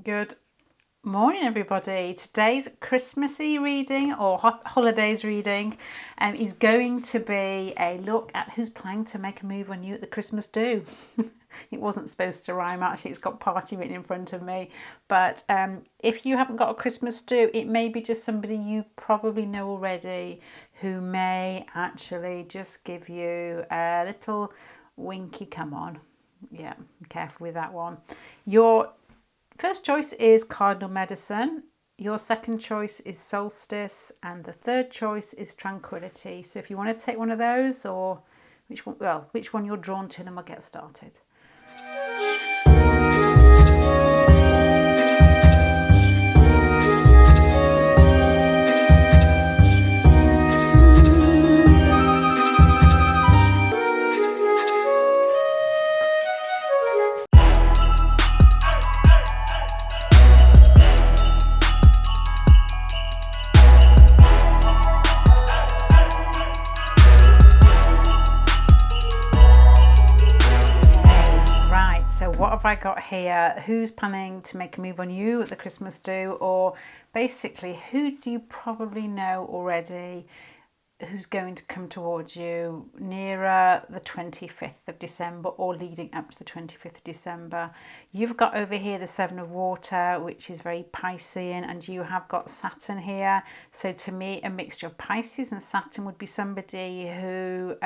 Good morning, everybody. Today's Christmassy reading or holidays reading is going to be a look at who's planning to make a move on you at the Christmas do. It wasn't supposed to rhyme, actually. It's got party written in front of me. But if you haven't got a Christmas do, it may be just somebody you probably know already who may actually just give you a little winky come on. Yeah, be careful with that one. Your first choice is Cardinal Medicine. Your second choice is Solstice, and the third choice is Tranquility. So if you want to take one of those, or which one you're drawn to, then we'll get started. What have I got here? Who's planning to make a move on you at the Christmas do? Or basically, who do you probably know already who's going to come towards you nearer the 25th of December or leading up to the 25th of December? You've got over here the Seven of Water, which is very Piscean, and you have got Saturn here. So to me, a mixture of Pisces and Saturn would be somebody who...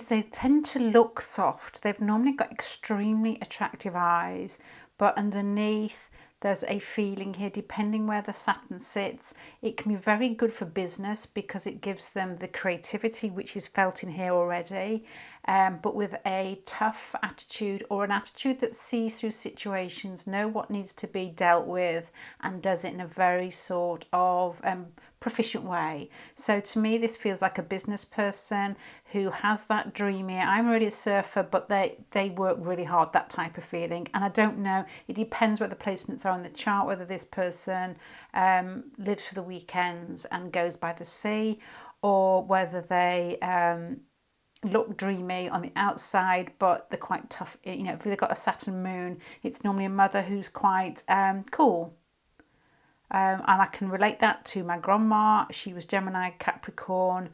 they tend to look soft. They've normally got extremely attractive eyes, but underneath there's a feeling here, depending where the Saturn sits, it can be very good for business because it gives them the creativity, which is felt in here already, but with a tough attitude, or an attitude that sees through situations, know what needs to be dealt with, and does it in a very sort of proficient way. So to me, this feels like a business person who has that dream here. I'm already a surfer, but they work really hard, that type of feeling. And I don't know, it depends what the placements are on the chart, whether this person lives for the weekends and goes by the sea, or whether they look dreamy on the outside, but they're quite tough. You know, if they've got a Saturn moon, it's normally a mother who's quite cool. And I can relate that to my grandma. She was Gemini, Capricorn,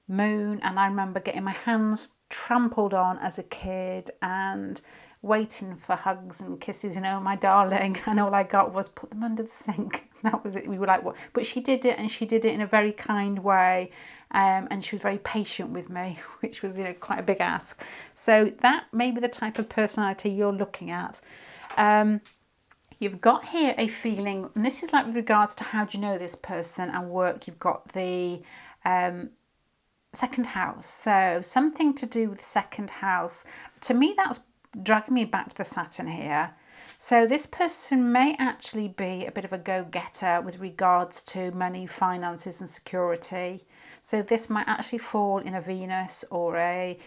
moon, and I remember getting my hands trampled on as a kid and waiting for hugs and kisses, you know, my darling, and all I got was put them under the sink. That was it. We were like, what? But she did it, and she did it in a very kind way, and she was very patient with me, which was, you know, quite a big ask. So that may be the type of personality you're looking at. You've got here a feeling, and this is like with regards to how do you know this person and work, you've got the second house. So something to do with the second house. To me, that's dragging me back to the Saturn here. So this person may actually be a bit of a go-getter with regards to money, finances and security. So this might actually fall in a Venus, or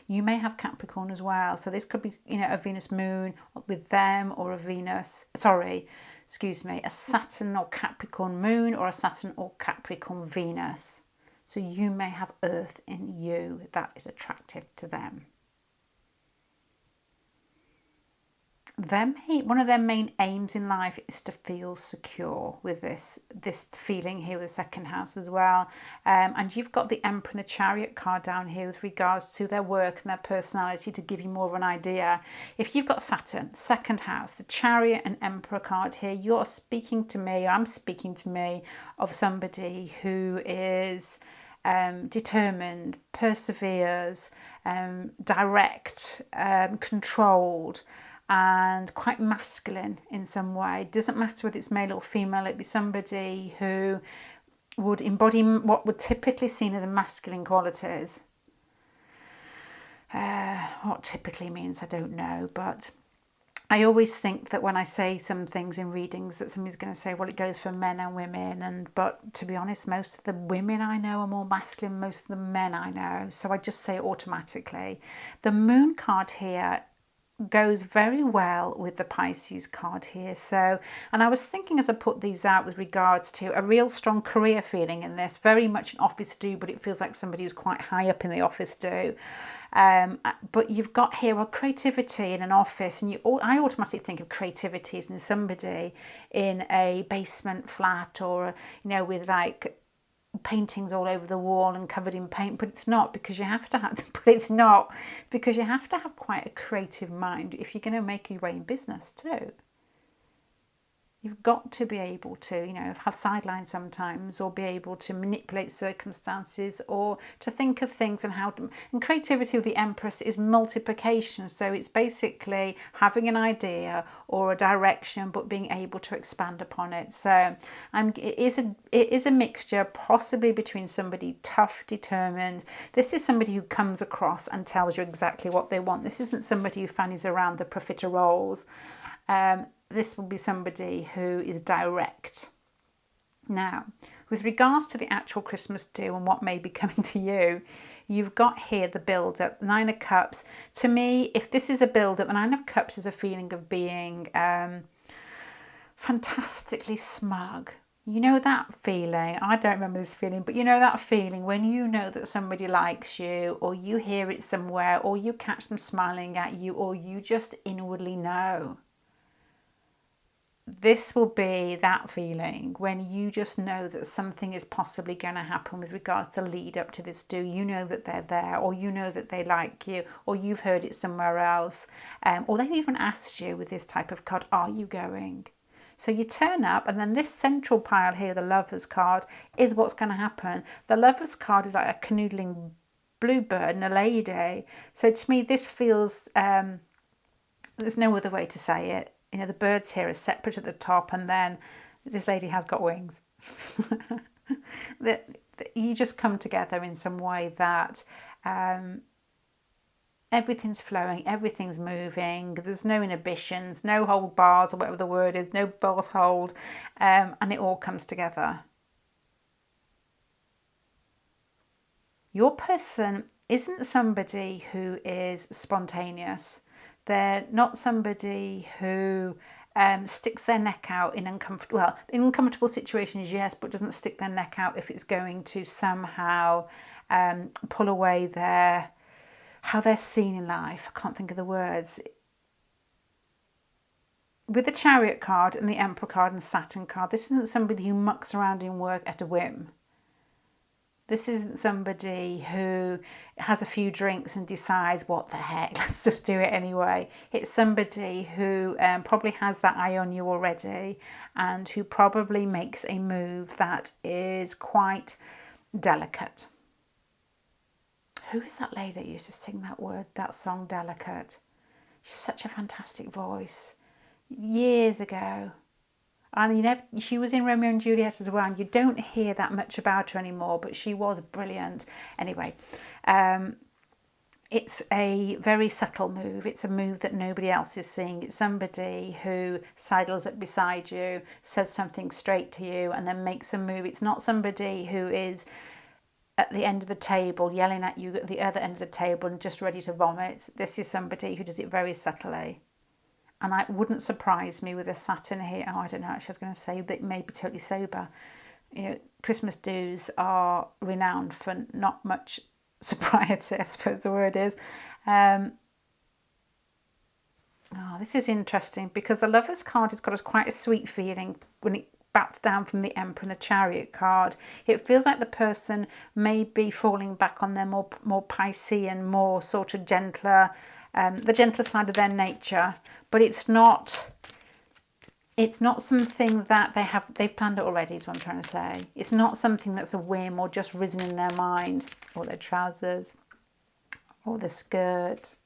you may have Capricorn as well. So this could be, you know, a Venus moon with them, or a a Saturn or Capricorn moon, or a Saturn or Capricorn Venus. So you may have Earth in you that is attractive to them. One of their main aims in life is to feel secure with this feeling here with the second house as well. And you've got the Emperor and the Chariot card down here with regards to their work and their personality, to give you more of an idea. If you've got Saturn, second house, the Chariot and Emperor card here, you're speaking to me, or I'm speaking to me, of somebody who is determined, perseveres, direct, controlled, and quite masculine in some way. Doesn't matter whether it's male or female, it'd be somebody who would embody what would typically seen as a masculine qualities. What typically means, I don't know, but I always think that when I say some things in readings that somebody's going to say, well, it goes for men and women, but to be honest, most of the women I know are more masculine than most of the men I know, so I just say it automatically. The Moon card here goes very well with the Pisces card here. So, and I was thinking as I put these out with regards to a real strong career feeling in this, very much an office do, but it feels like somebody who's quite high up in the office do. But you've got here a creativity in an office, and I automatically think of creativity as in somebody in a basement flat, or with like paintings all over the wall and covered in paint. But it's not, because you have to have. But it's not because you have to have quite a creative mind if you're going to make your way in business too. You've got to be able to, have sidelines sometimes, or be able to manipulate circumstances, or to think of things and how to. And creativity with the Empress is multiplication. So it's basically having an idea or a direction, but being able to expand upon it. So it is a mixture, possibly between somebody tough, determined. This is somebody who comes across and tells you exactly what they want. This isn't somebody who fannies around the profiteroles. This will be somebody who is direct. Now, with regards to the actual Christmas do and what may be coming to you, you've got here the build-up, Nine of Cups. To me, if this is a build-up, the Nine of Cups is a feeling of being fantastically smug. You know that feeling? I don't remember this feeling, but you know that feeling when you know that somebody likes you, or you hear it somewhere, or you catch them smiling at you, or you just inwardly know. This will be that feeling when you just know that something is possibly going to happen with regards to lead up to this do. You know that they're there, or you know that they like you, or you've heard it somewhere else, or they've even asked you with this type of card, are you going? So you turn up, and then this central pile here, the Lovers card, is what's going to happen. The Lovers card is like a canoodling bluebird and a lady. So to me, this feels, there's no other way to say it. The birds here are separate at the top, and then this lady has got wings. You just come together in some way that everything's flowing, everything's moving, there's no inhibitions, no hold bars, or whatever the word is, no bars hold, and it all comes together. Your person isn't somebody who is spontaneous. They're not somebody who sticks their neck out in uncomfortable situations, yes, but doesn't stick their neck out if it's going to somehow pull away how they're seen in life. I can't think of the words. With the Chariot card and the Emperor card and Saturn card, this isn't somebody who mucks around in work at a whim. This isn't somebody who has a few drinks and decides, what the heck, let's just do it anyway. It's somebody who probably has that eye on you already, and who probably makes a move that is quite delicate. Who is that lady that used to sing that song, Delicate? She's such a fantastic voice. Years ago. And she was in Romeo and Juliet as well, and you don't hear that much about her anymore, but she was brilliant. Anyway, it's a very subtle move. It's a move that nobody else is seeing. It's somebody who sidles up beside you, says something straight to you, and then makes a move. It's not somebody who is at the end of the table yelling at you at the other end of the table and just ready to vomit. This is somebody who does it very subtly. And it wouldn't surprise me with a Saturn here. Oh, I don't know, actually I was going to say that may be totally sober. Christmas do's are renowned for not much sobriety, I suppose the word is. This is interesting, because the Lovers card has got quite a sweet feeling when it bats down from the Emperor and the Chariot card. It feels like the person may be falling back on their more Piscean, more sort of gentler, the gentler side of their nature. But it's not something that they've planned it already, is what I'm trying to say. It's not something that's a whim or just risen in their mind, or their trousers, or the skirt.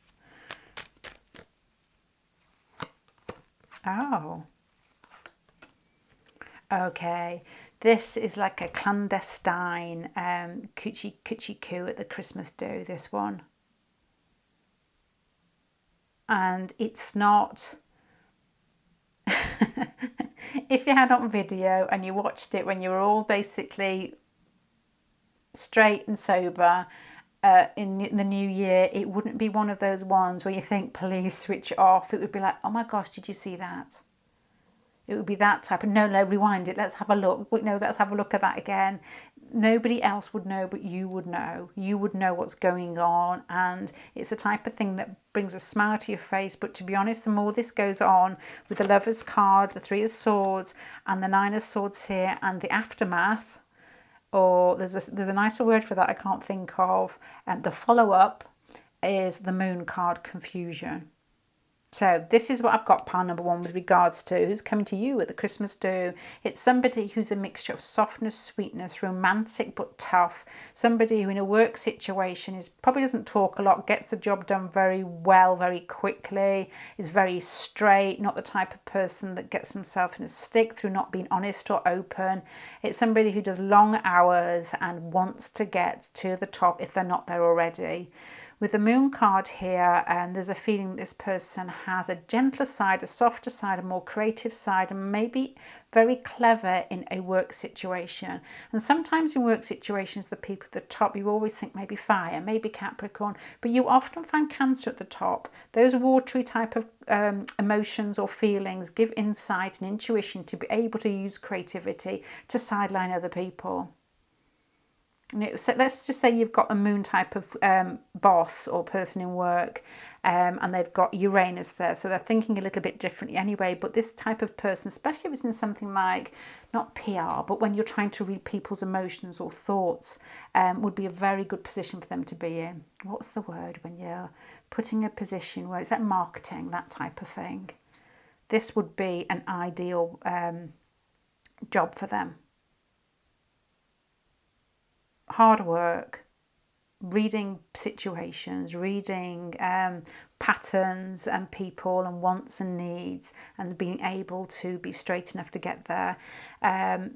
Oh. Okay. This is like a clandestine coochie coo at the Christmas do, this one. And it's not, if you had on video and you watched it when you were all basically straight and sober in the new year, it wouldn't be one of those ones where you think, please switch off. It would be like, oh my gosh, did you see that? It would be that type of, no, rewind it, let's have a look. No, let's have a look at that again. nobody else would know, but you would know. You would know what's going on, and it's the type of thing that brings a smile to your face. But to be honest, the more this goes on with the Lovers card, the Three of Swords, and the Nine of Swords here, and the aftermath, or there's a nicer word for that I can't think of, and the follow-up is the Moon card, confusion. So this is what I've got, pile number one, with regards to who's coming to you at the Christmas do. It's somebody who's a mixture of softness, sweetness, romantic but tough. Somebody who in a work situation probably doesn't talk a lot, gets the job done very well, very quickly, is very straight, not the type of person that gets himself in a stick through not being honest or open. It's somebody who does long hours and wants to get to the top if they're not there already. With the Moon card here, there's a feeling this person has a gentler side, a softer side, a more creative side, and maybe very clever in a work situation. And sometimes in work situations, the people at the top, you always think maybe fire, maybe Capricorn, but you often find Cancer at the top. Those watery type of emotions or feelings give insight and intuition to be able to use creativity to sideline other people. So let's just say you've got a Moon type of boss or person in work, and they've got Uranus there, so they're thinking a little bit differently anyway. But this type of person, especially if it's in something like, not PR, but when you're trying to read people's emotions or thoughts, would be a very good position for them to be in. What's the word when you're putting a position where it's like marketing, that type of thing? This would be an ideal job for them. Hard work, reading situations, reading patterns and people and wants and needs, and being able to be straight enough to get there.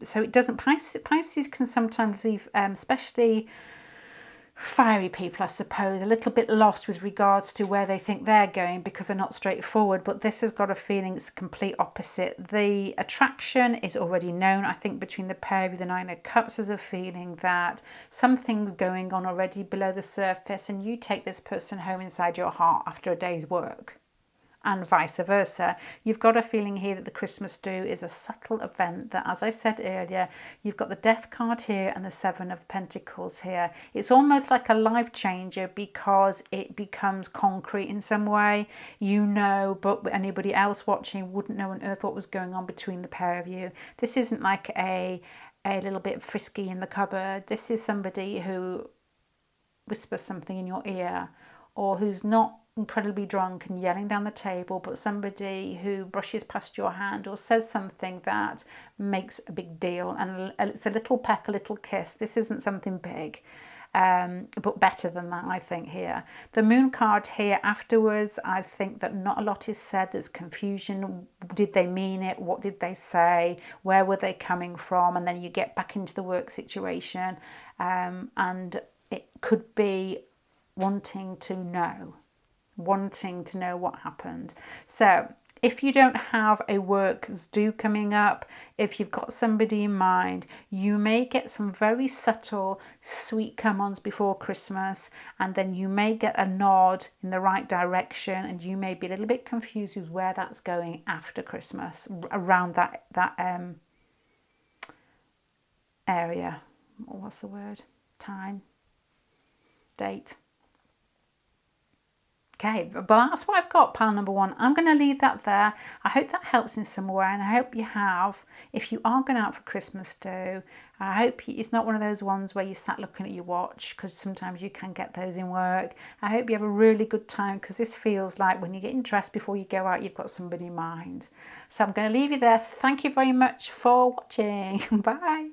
So it doesn't, Pisces can sometimes leave, especially fiery people, I suppose, a little bit lost with regards to where they think they're going because they're not straightforward. But this has got a feeling it's the complete opposite. The attraction is already known. I think between the pair of you, the Nine of Cups, there's a feeling that something's going on already below the surface, and you take this person home inside your heart after a day's work. And vice versa. You've got a feeling here that the Christmas do is a subtle event that, as I said earlier, you've got the Death card here and the Seven of Pentacles here. It's almost like a life changer because it becomes concrete in some way, you know, but anybody else watching wouldn't know on earth what was going on between the pair of you. This isn't like a little bit frisky in the cupboard. This is somebody who whispers something in your ear, or who's not incredibly drunk and yelling down the table, but somebody who brushes past your hand or says something that makes a big deal, and it's a little peck, a little kiss. This isn't something big, but better than that, I think, here. The Moon card here afterwards, I think that not a lot is said. There's confusion. Did they mean it? What did they say? Where were they coming from? And then you get back into the work situation, and it could be wanting to know what happened. So if you don't have a work do coming up, if you've got somebody in mind, you may get some very subtle sweet come-ons before Christmas, and then you may get a nod in the right direction, and you may be a little bit confused with where that's going after Christmas, around that area. What's the word? Time, date. Okay, but that's what I've got, pile number one. I'm going to leave that there. I hope that helps in some way, and I hope you have. If you are going out for Christmas do, I hope it's not one of those ones where you sat looking at your watch, because sometimes you can get those in work. I hope you have a really good time, because this feels like when you're getting dressed before you go out, you've got somebody in mind. So I'm going to leave you there. Thank you very much for watching. Bye.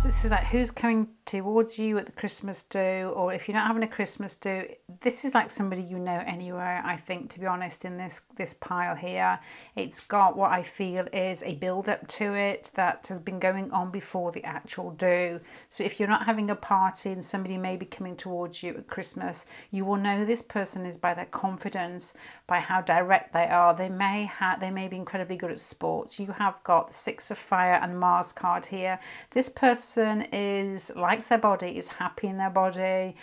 This is like who's coming towards you at the Christmas do, or if you're not having a Christmas do, this is like somebody you know anyway, I think, to be honest, in this pile here. It's got what I feel is a build up to it that has been going on before the actual do. So if you're not having a party and somebody may be coming towards you at Christmas, you will know this person is by their confidence, by how direct they are. They may be incredibly good at sports. You have got the Six of Fire and Mars card here. This person likes their body, is happy in their body,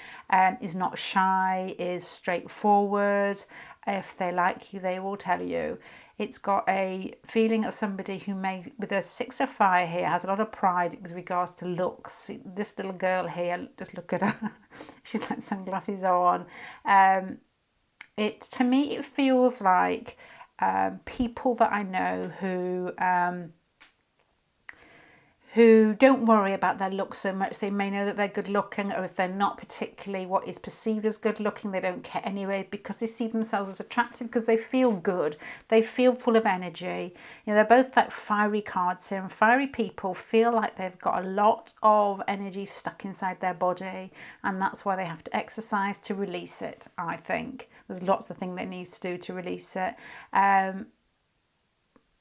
is not shy, is straightforward. If they like you, they will tell you. It's got a feeling of somebody who may, with a Six of Fire here, has a lot of pride with regards to looks. This little girl here, just look at her. She's like sunglasses on. To me, it feels like people that I know who don't worry about their looks so much. They may know that they're good looking, or if they're not particularly what is perceived as good looking, they don't care anyway, because they see themselves as attractive because they feel good. They feel full of energy. You know, they're both like fiery cards here, and fiery people feel like they've got a lot of energy stuck inside their body, and that's why they have to exercise to release it, I think. There's lots of things they need to do to release it.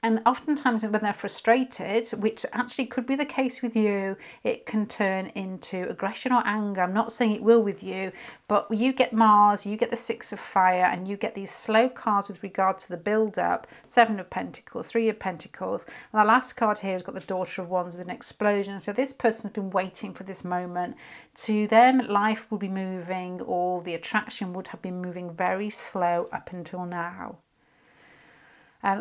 And oftentimes when they're frustrated, which actually could be the case with you, it can turn into aggression or anger. I'm not saying it will with you, but you get Mars, you get the Six of Fire, and you get these slow cards with regard to the build-up. Seven of Pentacles, Three of Pentacles. And the last card here has got the Daughter of Wands with an explosion. So this person's been waiting for this moment. To them, life would be moving, or the attraction would have been moving very slow up until now.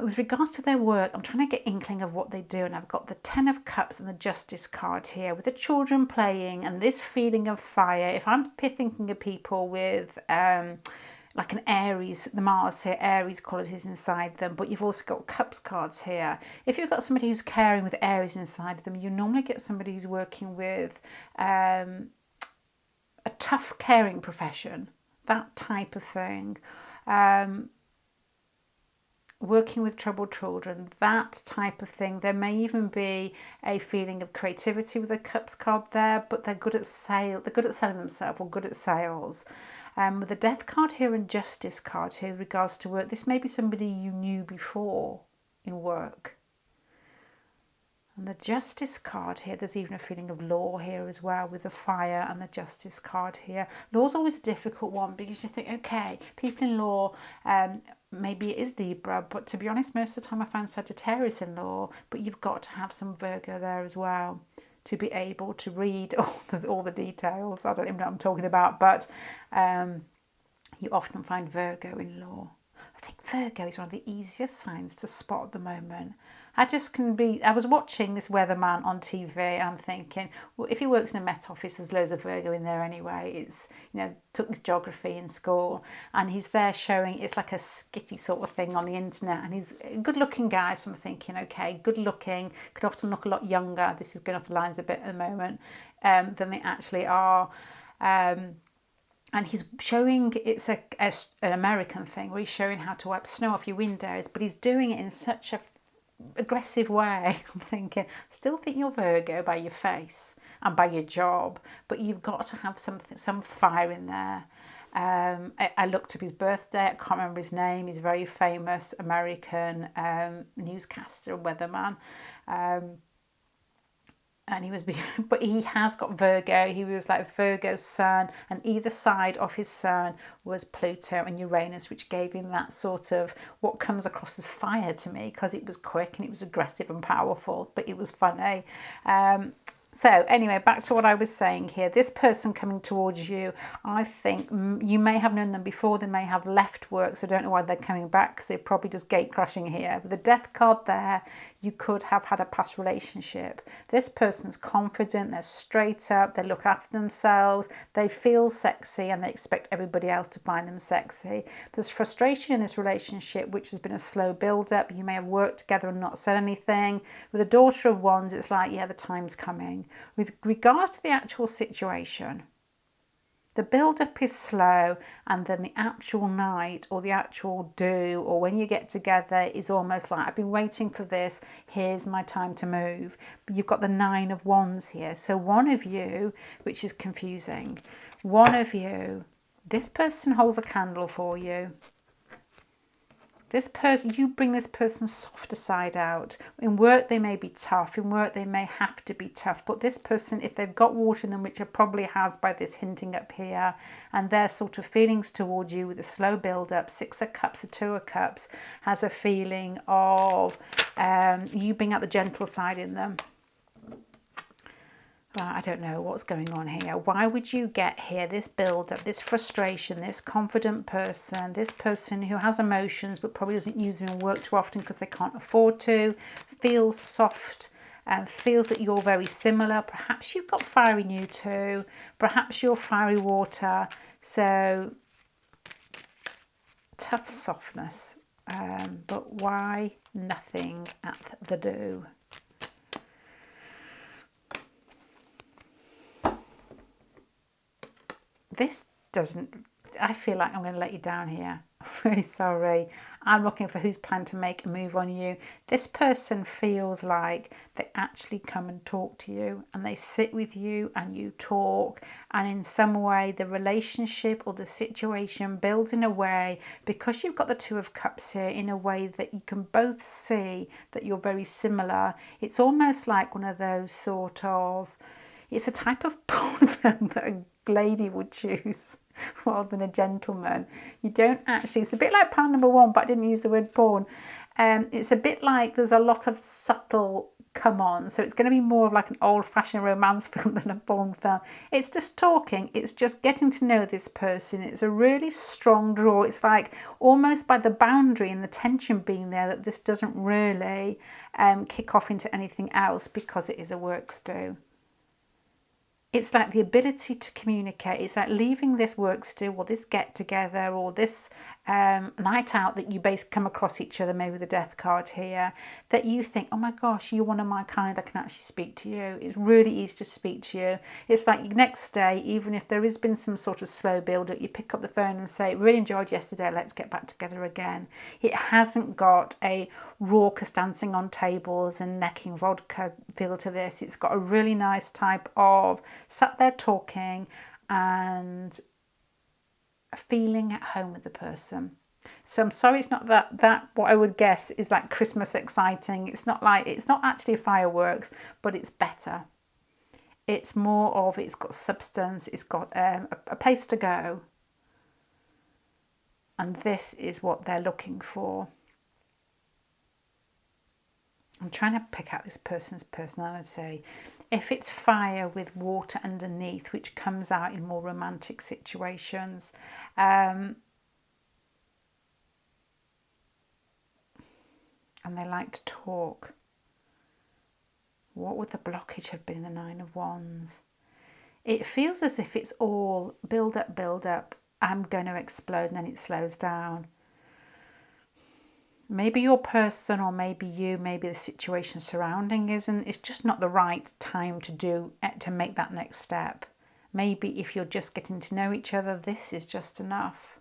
With regards to their work, I'm trying to get inkling of what they do, and I've got the Ten of Cups and the Justice card here with the children playing and this feeling of fire. If I'm thinking of people with like an Aries, the Mars here, Aries qualities inside them, but you've also got Cups cards here. If you've got somebody who's caring with Aries inside them, you normally get somebody who's working with a tough caring profession, that type of thing. Working with troubled children, that type of thing. There may even be a feeling of creativity with the Cups card there, but they're good at they're good at selling themselves, or good at sales. With the Death card here and Justice card here with regards to work, this may be somebody you knew before in work. And the Justice card here, there's even a feeling of law here as well with the Fire and the Justice card here. Law's always a difficult one, because you think, okay, people in law, maybe it is Libra, but to be honest, most of the time I find Sagittarius in law, but you've got to have some Virgo there as well to be able to read all the details. I don't even know what I'm talking about, but you often find Virgo in law. I think Virgo is one of the easiest signs to spot at the moment. I was watching this weatherman on TV, and I'm thinking, well, if he works in a Met Office, there's loads of Virgo in there anyway. It's, took geography in school, and he's there showing, it's like a skitty sort of thing on the internet, and he's a good looking guy, so I'm thinking, okay, good looking, could often look a lot younger, this is going off the lines a bit at the moment, than they actually are. And he's showing, it's an American thing, where he's showing how to wipe snow off your windows, but he's doing it in such a aggressive way. I'm thinking, I still think you're Virgo by your face and by your job, but you've got to have some fire in there. I looked up his birthday, I can't remember his name. He's a very famous American newscaster, weatherman. And he was, but he has got Virgo. He was like Virgo's sun, and either side of his sun was Pluto and Uranus, which gave him that sort of what comes across as fire to me, because it was quick and it was aggressive and powerful, but it was funny. So anyway, back to what I was saying here. This person coming towards you, I think you may have known them before. They may have left work, so I don't know why they're coming back, because they're probably just gate crashing here. With the Death card there, you could have had a past relationship. This person's confident, they're straight up, they look after themselves, they feel sexy, and they expect everybody else to find them sexy. There's frustration in this relationship, which has been a slow build-up. You may have worked together and not said anything. With the Daughter of Wands, it's like, yeah, the time's coming. With regards to the actual situation, The build-up is slow, and then the actual night or the actual do, or when you get together, is almost like, I've been waiting for this, here's my time to move. But you've got the 9 of Wands here. So one of you, which is confusing, one of you, this person holds a candle for you. This person, you bring this person's softer side out. In work, they may be tough. In work, they may have to be tough. But this person, if they've got water in them, which it probably has by this hinting up here, and their sort of feelings towards you with a slow build-up, 6 of Cups, a 2 of Cups, has a feeling of you bring out the gentle side in them. Well, I don't know what's going on here. Why would you get here this build-up, this frustration, this confident person, this person who has emotions but probably doesn't use them in work too often because they can't afford to, feels soft and feels that you're very similar. Perhaps you've got fire in you too. Perhaps you're fiery water. So tough softness. But why nothing at the do? This doesn't, I feel like I'm going to let you down here. I'm really sorry. I'm looking for who's planned to make a move on you. This person feels like they actually come and talk to you, and they sit with you and you talk, and in some way the relationship or the situation builds in a way, because you've got the 2 of Cups here, in a way that you can both see that you're very similar. It's almost like one of those sort of, it's a type of porn film that a lady would choose rather than a gentleman. You don't actually, it's a bit like pile number 1, but I didn't use the word porn. It's a bit like there's a lot of subtle come on, so it's going to be more of like an old-fashioned romance film than a porn film. It's just talking, it's just getting to know this person. It's a really strong draw. It's like almost by the boundary and the tension being there that this doesn't really kick off into anything else, because it is a works do. It's like the ability to communicate. It's like leaving this work to do, or this get together, or this night out that you basically come across each other, maybe the death card here, that you think, oh my gosh, you're one of my kind, I can actually speak to you. It's really easy to speak to you. It's like next day, even if there has been some sort of slow build up, you pick up the phone and say, really enjoyed yesterday, let's get back together again. It hasn't got a raucous dancing on tables and necking vodka feel to this. It's got a really nice type of sat there talking and feeling at home with the person. So I'm sorry, it's not that what I would guess is like Christmas exciting. It's not actually fireworks, but it's better. It's more of, it's got substance, it's got a place to go, and this is what they're looking for. I'm trying to pick out this person's personality. If it's fire with water underneath, which comes out in more romantic situations, and they like to talk. What would the blockage have been in the 9 of Wands? It feels as if it's all build up, I'm going to explode, and then it slows down. Maybe your person, or maybe you, maybe the situation surrounding it's just not the right time to make that next step. Maybe if you're just getting to know each other, this is just enough.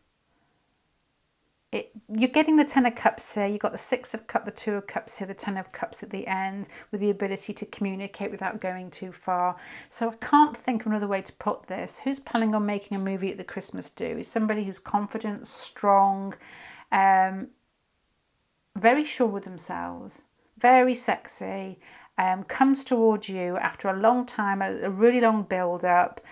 You're getting the 10 of Cups here, you've got the 6 of Cups, the 2 of Cups here, the 10 of Cups at the end, with the ability to communicate without going too far. So I can't think of another way to put this. Who's planning on making a movie at the Christmas do? Is somebody who's confident, strong, very sure with themselves, very sexy, comes towards you after a long time, a really long build-up,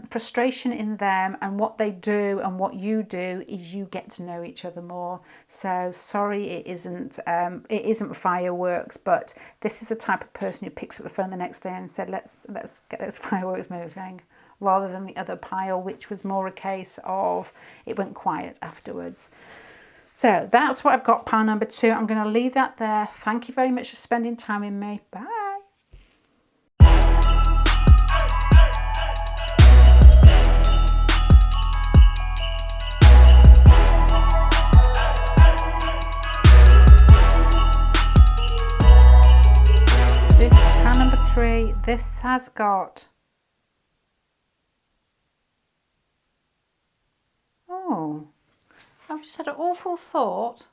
frustration in them, and what they do and what you do is you get to know each other more. So sorry, it isn't fireworks, but this is the type of person who picks up the phone the next day and said, let's get those fireworks moving, rather than the other pile, which was more a case of it went quiet afterwards. So that's what I've got, pile number 2. I'm going to leave that there. Thank you very much for spending time with me. Bye. This is pile number 3. This has got I've just had an awful thought.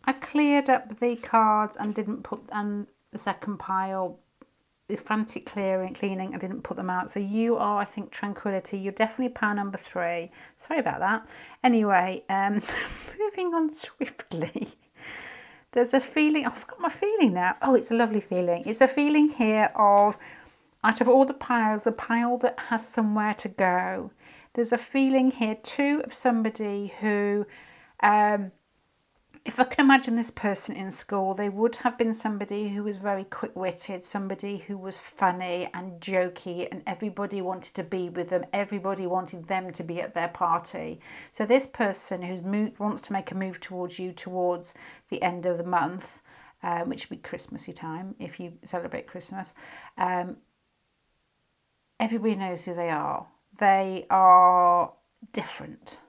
I cleared up the cards and didn't put the second pile. The frantic cleaning, I didn't put them out. So you are, I think, Tranquility. You're definitely pile number 3. Sorry about that. Anyway, moving on swiftly. There's a feeling, I've got my feeling now. Oh, it's a lovely feeling. It's a feeling here of, out of all the piles, the pile that has somewhere to go. There's a feeling here too of somebody who, if I can imagine this person in school, they would have been somebody who was very quick-witted, somebody who was funny and jokey, and everybody wanted to be with them. Everybody wanted them to be at their party. So this person who wants to make a move towards you towards the end of the month, which would be Christmassy time if you celebrate Christmas, everybody knows who they are. They are different.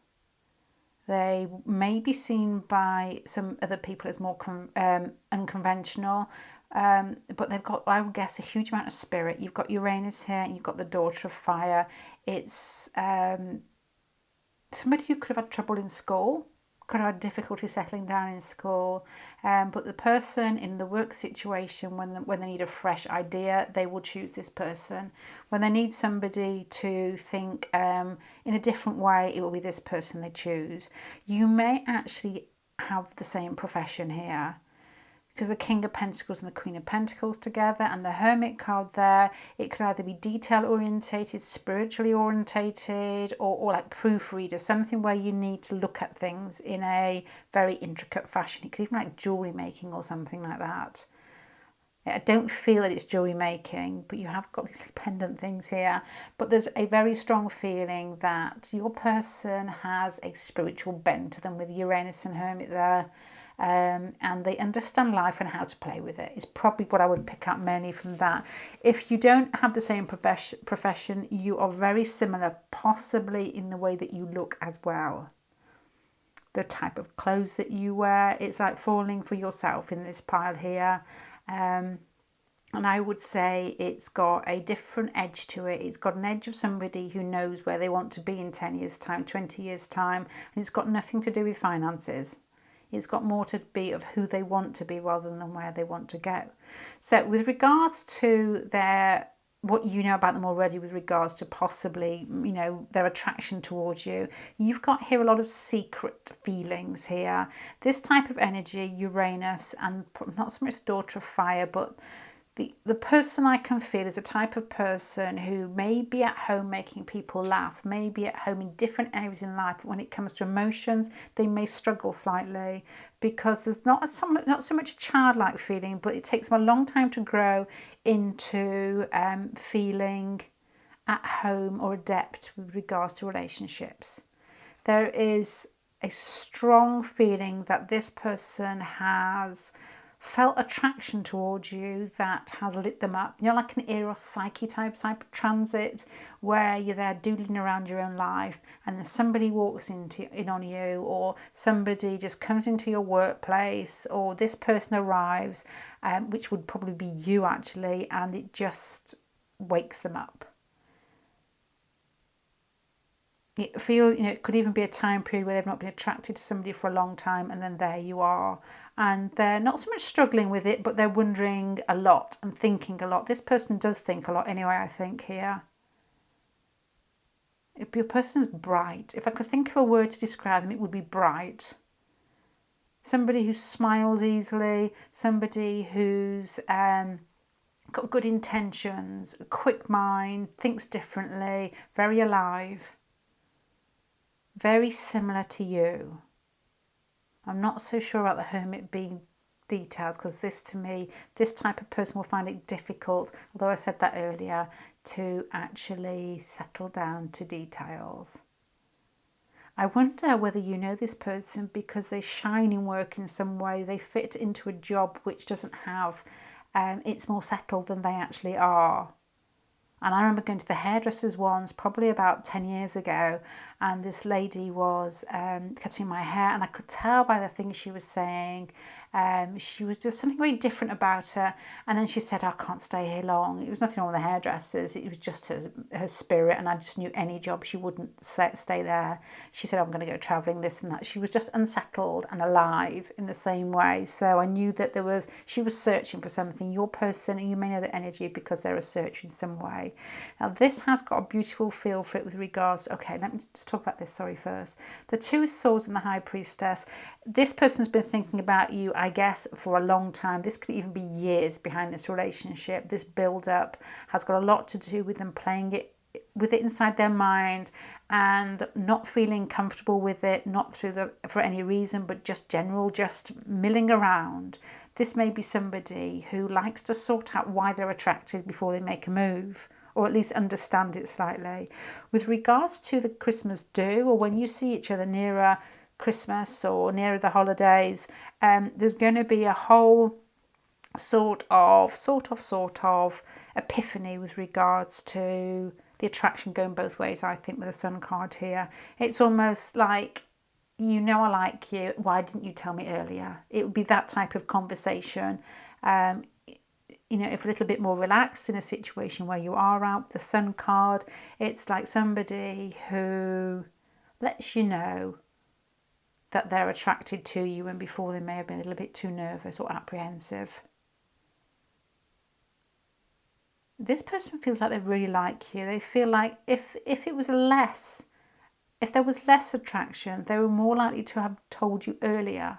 They may be seen by some other people as more unconventional, but they've got, I would guess, a huge amount of spirit. You've got Uranus here, and you've got the Daughter of Fire. It's somebody who could have had trouble in school, could have had difficulty settling down in school, but the person in the work situation, when they need a fresh idea, they will choose this person. When they need somebody to think in a different way, it will be this person they choose. You may actually have the same profession here, because the King of Pentacles and the Queen of Pentacles together, and the Hermit card there, it could either be detail orientated, spiritually orientated, or like proofreader, something where you need to look at things in a very intricate fashion. It could even be like jewellery making or something like that. I don't feel that it's jewellery making, but you have got these pendant things here. But there's a very strong feeling that your person has a spiritual bent to them with Uranus and Hermit there. And they understand life and how to play with it. Is probably what I would pick up mainly from that. If you don't have the same profession, you are very similar, possibly in the way that you look as well. The type of clothes that you wear, it's like falling for yourself in this pile here. And I would say it's got a different edge to it. It's got an edge of somebody who knows where they want to be in 10 years' time, 20 years' time, and it's got nothing to do with finances. It's got more to be of who they want to be rather than where they want to go. So with regards to what you know about them already with regards to possibly, their attraction towards you, you've got here a lot of secret feelings here. This type of energy, Uranus, and not so much the Daughter of Fire, but the person I can feel is a type of person who may be at home making people laugh, may be at home in different areas in life, but when it comes to emotions, they may struggle slightly because there's not so much a childlike feeling, but it takes them a long time to grow into feeling at home or adept with regards to relationships. There is a strong feeling that this person has felt attraction towards you that has lit them up. Like an Eros Psyche type transit where you're there doodling around your own life and then somebody walks in on you, or somebody just comes into your workplace, or this person arrives, which would probably be you actually, and it just wakes them up. It could even be a time period where they've not been attracted to somebody for a long time, and then there you are. And they're not so much struggling with it, but they're wondering a lot and thinking a lot. This person does think a lot anyway, I think, here. Your person's bright. If I could think of a word to describe them, it would be bright. Somebody who smiles easily, somebody who's got good intentions, a quick mind, thinks differently, very alive. Very similar to you. I'm not so sure about the Hermit being details, because this type of person will find it difficult, although I said that earlier, to actually settle down to details. I wonder whether you know this person because they shine in work in some way. They fit into a job which doesn't have, it's more settled than they actually are. And I remember going to the hairdressers once, probably about 10 years ago, and this lady was cutting my hair, and I could tell by the things she was saying She was just something very different about her. And then she said, I can't stay here long. It was nothing wrong with the hairdressers. It was just her spirit. And I just knew any job she wouldn't stay there. She said, I'm going to go travelling, this and that. She was just unsettled and alive in the same way. So I knew that she was searching for something. Your person, and you may know the energy because they're a search in some way. Now this has got a beautiful feel for it with regards to, okay, let me just talk about this, sorry, first. The Two of Swords and the High Priestess. This person's been thinking about you, I guess, for a long time. This could even be years behind this relationship. This build-up has got a lot to do with them playing it with it inside their mind and not feeling comfortable with it, not for any reason, but just milling around. This may be somebody who likes to sort out why they're attracted before they make a move, or at least understand it slightly. With regards to the Christmas do, or when you see each other nearer Christmas or nearer the holidays, there's going to be a whole sort of epiphany with regards to the attraction going both ways, I think, with the Sun card here. It's almost like, you know I like you, why didn't you tell me earlier? It would be that type of conversation. If a little bit more relaxed in a situation where you are out, the Sun card, it's like somebody who lets you know that they're attracted to you, and before they may have been a little bit too nervous or apprehensive. This person feels like they really like you. They feel like if there was less attraction, they were more likely to have told you earlier.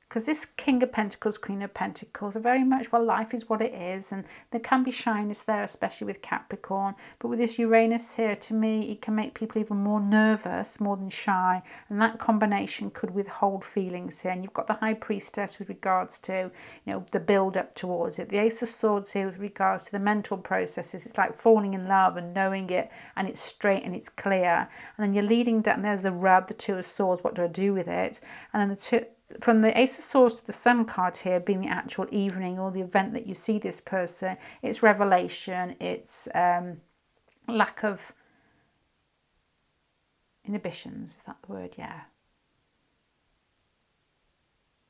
Because this King of Pentacles, Queen of Pentacles are very much, well, life is what it is, and there can be shyness there, especially with Capricorn. But with this Uranus here, to me, it can make people even more nervous, more than shy, and that combination could withhold feelings here. And you've got the High Priestess with regards to, the build-up towards it. The Ace of Swords here with regards to the mental processes. It's like falling in love and knowing it, and it's straight and it's clear. And then you're leading down, there's the rub, the Two of Swords, what do I do with it? And then from the Ace of Swords to the Sun card here being the actual evening or the event that you see this person, it's revelation, it's lack of inhibitions, is that the word? Yeah.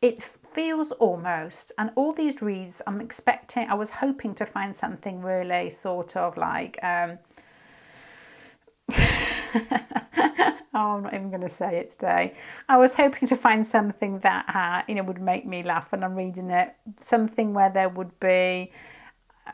It feels almost, and all these reads, I was hoping to find something really sort of like, I'm not even going to say it today. I was hoping to find something that would make me laugh when I'm reading it. Something where there would be,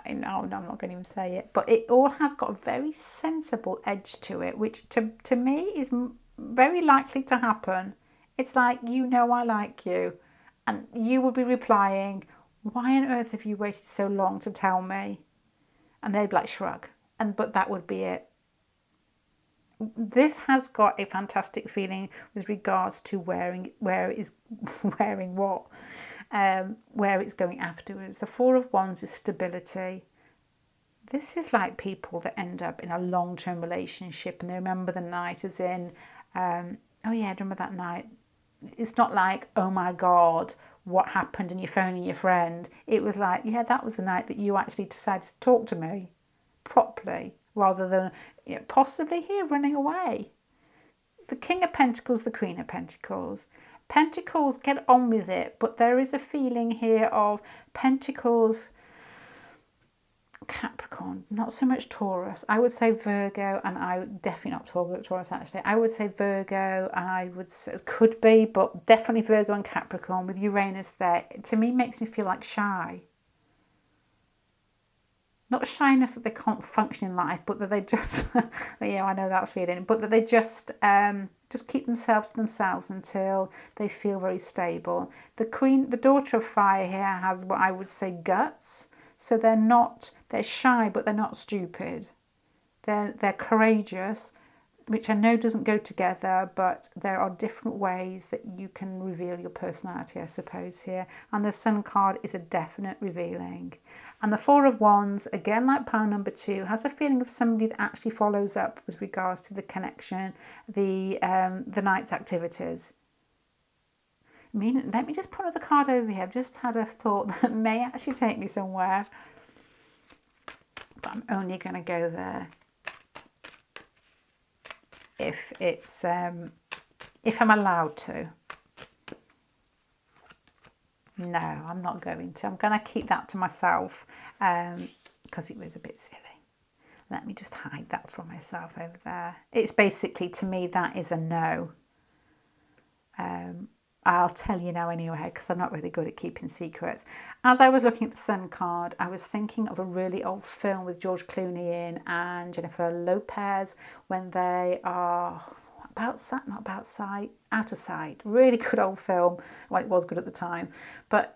I'm not going to even say it, but it all has got a very sensible edge to it, which to me is very likely to happen. It's like, I like you, and you would be replying, why on earth have you waited so long to tell me? And they'd be like, shrug, but that would be it. This has got a fantastic feeling with regards to where it's going afterwards. The Four of Wands is stability. This is like people that end up in a long-term relationship and they remember the night as in, oh yeah, I remember that night. It's not like, oh my God, what happened, and you're phoning your friend. It was like, yeah, that was the night that you actually decided to talk to me properly, rather than possibly here running away. The King of Pentacles, the Queen of Pentacles. Pentacles, get on with it, but there is a feeling here of Pentacles, Capricorn, not so much Taurus. I would say Virgo, and I would definitely not Taurus actually. I would say Virgo, and I would say, could be, but definitely Virgo and Capricorn with Uranus there. To me, makes me feel like shy. Not shy enough that they can't function in life, but that they just, yeah, I know that feeling, but that they just keep themselves to themselves until they feel very stable. The Daughter of Fire here has what I would say guts. So they're shy, but they're not stupid. They're courageous, which I know doesn't go together, but there are different ways that you can reveal your personality, I suppose, here. And the Sun card is a definite revealing. And the Four of Wands, again, like pile number 2, has a feeling of somebody that actually follows up with regards to the connection, the night's activities. Let me just put another card over here. I've just had a thought that may actually take me somewhere, but I'm only going to go there if I'm allowed to. No, I'm not going to. I'm going to keep that to myself because it was a bit silly. Let me just hide that from myself over there. It's basically, to me, that is a no. I'll tell you now anyway, because I'm not really good at keeping secrets. As I was looking at the Sun card, I was thinking of a really old film with George Clooney in and Jennifer Lopez when they are out of sight. Really good old film. Well, it was good at the time.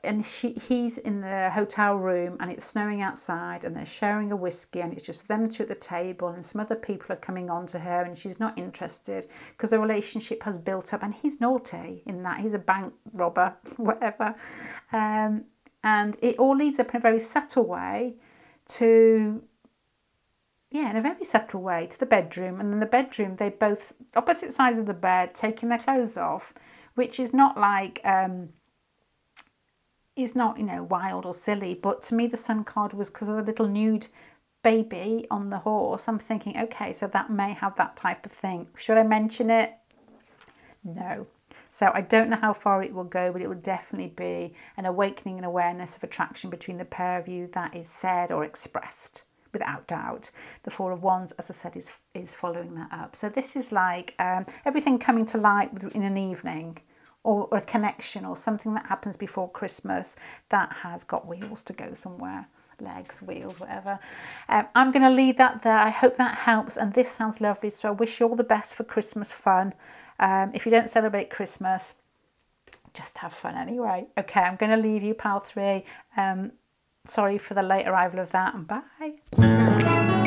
And he's in the hotel room and it's snowing outside and they're sharing a whiskey and it's just them two at the table and some other people are coming on to her and she's not interested because the relationship has built up and he's naughty in that. He's a bank robber, whatever. And it all leads up in a very subtle way to... in a very subtle way to the bedroom. And in the bedroom, they both opposite sides of the bed, taking their clothes off, which is not like, is not, wild or silly. But to me, the Sun card was because of the little nude baby on the horse. I'm thinking, okay, so that may have that type of thing. Should I mention it? No. So I don't know how far it will go, but it will definitely be an awakening and awareness of attraction between the pair of you that is said or expressed. Without doubt. The Four of Wands, as I said, is following that up. So this is like everything coming to light in an evening or a connection or something that happens before Christmas that has got wheels to go somewhere. Legs, wheels, whatever. I'm going to leave that there. I hope that helps. And this sounds lovely. So I wish you all the best for Christmas fun. If you don't celebrate Christmas, just have fun anyway. Okay, I'm going to leave you, pal 3. Sorry for the late arrival of that, and bye.